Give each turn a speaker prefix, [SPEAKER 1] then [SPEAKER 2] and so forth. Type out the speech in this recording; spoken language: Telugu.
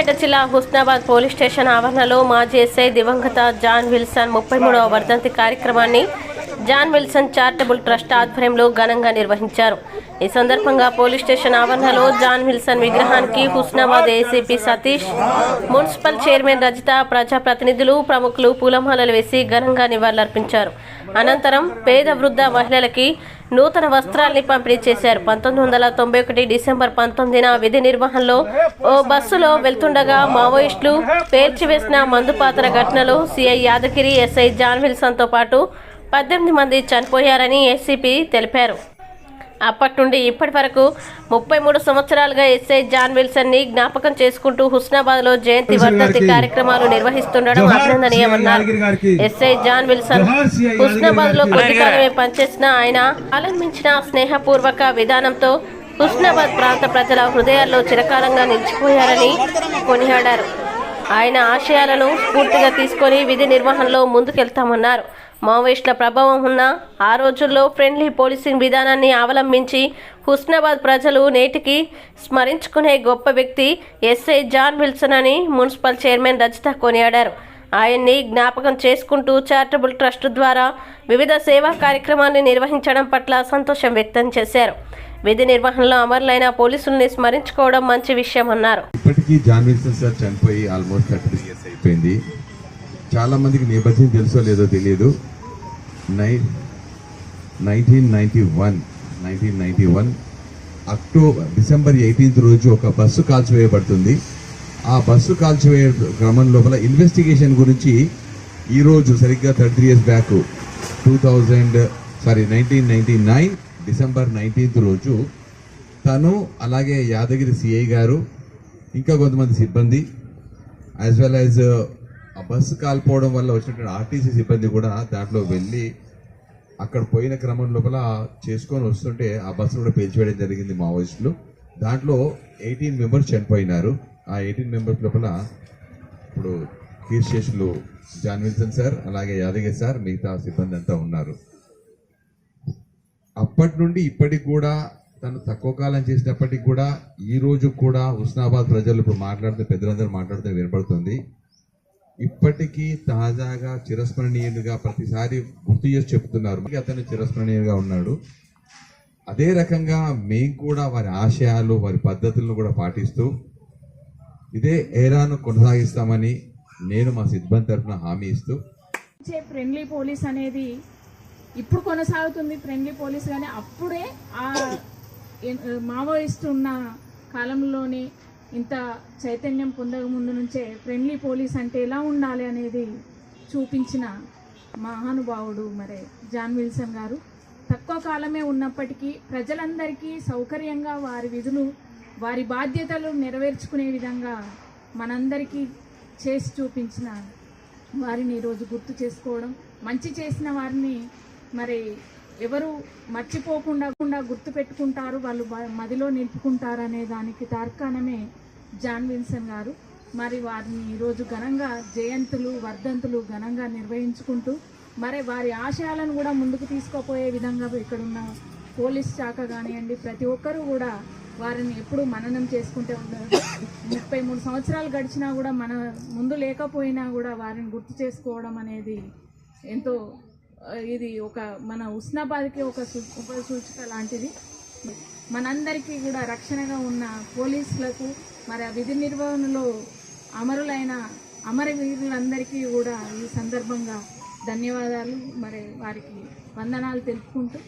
[SPEAKER 1] సిద్దిపేట జిల్లా హుస్నాబాద్ పోలీస్ స్టేషన్ ఆవరణలో మాజీ ఎస్ఐ దివంగత జాన్ విల్సన్ 33వ వర్ధంతి కార్యక్రమాన్ని జాన్ విల్సన్ చారిటబుల్ ట్రస్ట్ ఆధ్వర్యంలో ఘనంగా నిర్వహించారు. ఈ సందర్భంగా పోలీస్ స్టేషన్ ఆవరణలో జాన్ విల్సన్ విగ్రహానికి Husnabad ACP Satish, municipal chairman Rajitha, ప్రజాప్రతినిధులు, ప్రముఖులు పూలమాలలు వేసి ఘనంగా నివాళులర్పించారు. అనంతరం పేద వృద్ధ మహిళలకి నూతన వస్త్రాల్ని పంపిణీ చేశారు. 1991 డిసెంబర్ 19న విధి నిర్వహణలో ఓ బస్సులో వెళ్తుండగా మావోయిస్టులు పేల్చివేసిన మందుపాత్ర ఘటనలో సిఐ యాదగిరి, ఎస్ఐ జాన్ విల్సన్తో పాటు 18 మంది చనిపోయారని ఏసీపీ తెలిపారు. అప్పటి నుండి ఇప్పటి వరకు 33 సంవత్సరాలుగా ఎస్ఐ జాన్ విల్సన్ ని జ్ఞాపకం చేసుకుంటూ హుస్నాబాద్లో జయంతి వర్ధంతి కార్యక్రమాలు నిర్వహిస్తుండడం అభినందనీయమన్నారు. ఎస్ఐ జాన్ విల్సన్ హుస్నాబాద్లో కొద్ది కాలమే పనిచేసిన ఆయన ఆలంబించిన స్నేహపూర్వక విధానంతో హుస్నాబాద్ ప్రాంత ప్రజల హృదయాల్లో చిరకాలంగా నిలిచిపోయారని కొనియాడారు. ఆయన ఆశయాలను స్ఫూర్తిగా తీసుకొని విధి నిర్వహణలో ముందుకెళ్తామన్నారు. మావోయిస్టుల ప్రభావం ఉన్న ఆ రోజుల్లో ఫ్రెండ్లీ పోలీసింగ్ విధానాన్ని అవలంబించి హుస్నాబాద్ ప్రజలు నేటికి స్మరించుకునే గొప్ప వ్యక్తి ఎస్ఐ జాన్ విల్సన్ అని మున్సిపల్ చైర్మన్ రజిత కొనియాడారు. ఆయన్ని జ్ఞాపకం చేసుకుంటూ చారిటబుల్ ట్రస్ట్ ద్వారా వివిధ సేవా కార్యక్రమాన్ని నిర్వహించడం పట్ల సంతోషం వ్యక్తం చేశారు. విధి నిర్వహణలో అమరులైన పోలీసుల్ని స్మరించుకోవడం మంచి విషయం అన్నారు.
[SPEAKER 2] ఇప్పటికీ జాన్ విల్సన్ సార్ చనిపోయి ఆల్మోస్ట్ 30 years అయిపోయింది. చాలా మందికి నేపథ్యం తెలుసో లేదో తెలియదు. 1991 డిసెంబర్ 18 రోజు ఒక బస్సు కాల్చివేయబడుతుంది. ఆ బస్సు కాల్చివేయ క్రమం లోపల ఇన్వెస్టిగేషన్ గురించి ఈరోజు సరిగ్గా 30 years బ్యాక్ 1999 డిసెంబర్ 19th రోజు తను, అలాగే యాదగిరి సిఐ గారు, ఇంకా కొంతమంది సిబ్బంది, యాజ్ వెల్ యాజ్ ఆ బస్సు కాల్పోవడం వల్ల వచ్చినటువంటి ఆర్టీసీ సిబ్బంది కూడా దాంట్లో వెళ్ళి అక్కడ పోయిన క్రమం లోపల చేసుకొని వస్తుంటే ఆ బస్సు కూడా పేల్చివేయడం జరిగింది మావోయిస్టులు. దాంట్లో 18 members చనిపోయినారు. ఆ 18 members లోపల ఇప్పుడు కీర్తిశేషులు జాన్ విల్సన్ సార్, అలాగే యాదగిరి సార్, మిగతా సిబ్బంది అంతా ఉన్నారు. అప్పటి నుండి ఇప్పటికి కూడా తను తక్కువ కాలం చేసినప్పటికి కూడా ఈ రోజు కూడా హుస్నాబాద్ ప్రజలు ఇప్పుడు మాట్లాడుతూ, పెద్దలందరూ మాట్లాడుతూ వినపడుతుంది. ఇప్పటికీ తాజాగా చిరస్మరణీయులుగా ప్రతిసారి గుర్తు చేసి చెప్తున్నారు. అతను చిరస్మరణీయులుగా ఉన్నాడు. అదే రకంగా మేము కూడా వారి ఆశయాలు, వారి పద్ధతులను కూడా పాటిస్తూ ఇదే ఏరాను కొనసాగిస్తామని నేను మా సిబ్బంది తరఫున హామీ ఇస్తూ,
[SPEAKER 3] ఫ్రెండ్లీ పోలీస్ అనేది ఇప్పుడు కొనసాగుతుంది. ఫ్రెండ్లీ పోలీస్ కానీ అప్పుడే ఆ మావోయిస్ట్ ఉన్న కాలంలోనే ఇంత చైతన్యం పొందక ముందు నుంచే ఫ్రెండ్లీ పోలీస్ అంటే ఎలా ఉండాలి అనేది చూపించిన మహానుభావుడు మరి జాన్ విల్సన్ గారు. తక్కువ కాలమే ఉన్నప్పటికీ ప్రజలందరికీ సౌకర్యంగా వారి విధులు, వారి బాధ్యతలు నెరవేర్చుకునే విధంగా మనందరికీ చేసి చూపించిన వారిని ఈరోజు గుర్తు చేసుకోవడం, మంచి చేసిన వారిని మరి ఎవరు మర్చిపోకుండా గుర్తు పెట్టుకుంటారు, వాళ్ళు మదిలో నిలుపుకుంటారు అనే దానికి తార్కాణమే జాన్ విల్సన్ గారు. మరి వారిని ఈరోజు ఘనంగా జయంతులు, వర్ధంతులు ఘనంగా నిర్వహించుకుంటూ మరి వారి ఆశయాలను కూడా ముందుకు తీసుకుపోయే విధంగా ఇక్కడున్న పోలీస్ శాఖ కానివ్వండి, ప్రతి ఒక్కరూ కూడా వారిని ఎప్పుడూ మననం చేసుకుంటూ ఉన్నారు. 33 సంవత్సరాలు గడిచినా కూడా మన ముందు లేకపోయినా కూడా వారిని గుర్తు చేసుకోవడం అనేది ఎంతో, ఇది ఒక మన హుస్నాబాద్కి ఒక ఉపసూచిక లాంటిది. మనందరికీ కూడా రక్షణగా ఉన్న పోలీసులకు, మరి ఆ విధి నిర్వహణలో అమరులైన అమరవీరులందరికీ కూడా ఈ సందర్భంగా ధన్యవాదాలు, మరి వారికి వందనాలు తెలుపుకుంటూ